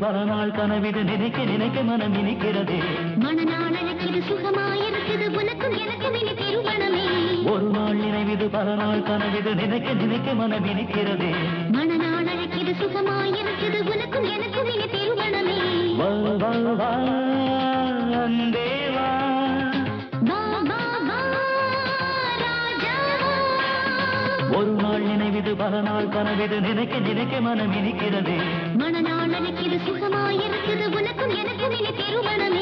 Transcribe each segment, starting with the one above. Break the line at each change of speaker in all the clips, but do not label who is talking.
பல நாள் கனவிது நினைக்க நினைக்க மனம் இனிக்கிறதே
மனநாள் அழைக்கிது சுகமாயிருக்குது உனக்கும் எனக்கும் இனி திருமணமே
ஒரு நாள் நினைவிது பல நாள் கனவிது நினைக்க நினைக்க மனம் இனிக்கிறதே
மனநாள் அழைக்கிது சுகமாயிருக்குது உனக்கும் எனக்கும் இனி திருமணமே
வா வா வா அன்பே வா ஒரு நாள் நினைவிது பல நாள் கனவிது நினைக்க நினைக்க மனம் இனிக்கிறது
மனநாள் அழைக்கிது சுகமாயிருக்குது உனக்கும் எனக்கும் இனி திருமணமே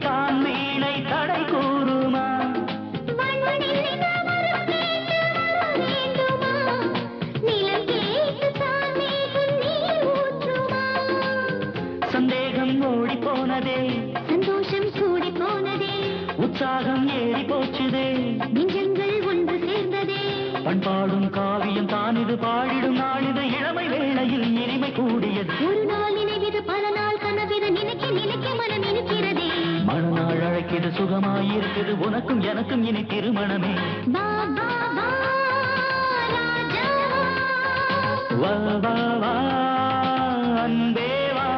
தான் வீணை தடை கூறுமா சந்தேகம் ஓடி போனதே
சந்தோஷம் கூடி போனதே
உற்சாகம் ஏறி போச்சுதே
நெஞ்சங்கள் ஒன்று சேர்ந்ததே
பண்பாடும் காவியம் தான் இது பாடிடும் நாளிது இளமை வேளையில் இனிமை கூடியது
ஒரு நாள் நினைவிது பல நாள் கனவிது நினைக்க நினைக்க மனம் இனிக்கிறதே
மனநாள் அழைக்கிது சுகமாயிருக்குது உனக்கும் எனக்கும் இனி திருமணமே
வா வா வா ராஜா
வா வா வா அன்பே வா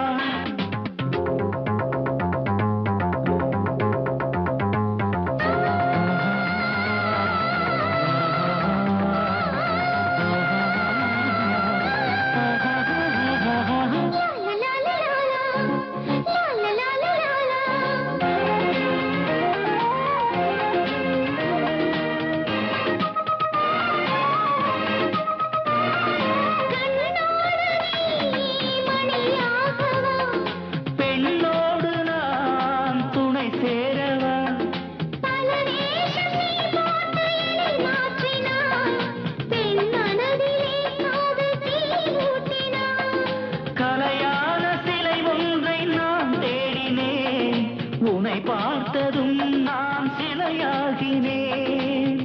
உன்னை பார்த்ததும் நான் சிலையாகினேன்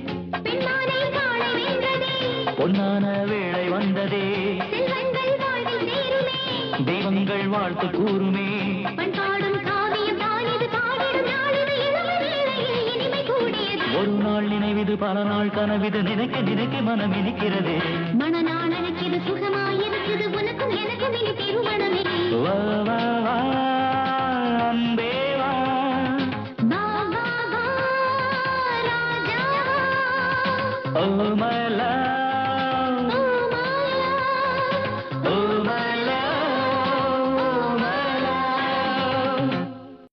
பொன்னான வேளை வந்ததே தெய்வங்கள் வாழ்த்து கூறுமே ஒரு நாள் நினைவிது பல நாள் கனவிது நினைக்க நினைக்க மனம் இனிக்கிறது
மனநாள் அழைக்கிது சுகமாயிருக்குது உனக்கும் எனக்கும் இனி திருமணமே
வா வா வா அன்பே வா
வா வா வா ராஜா
ஓ my love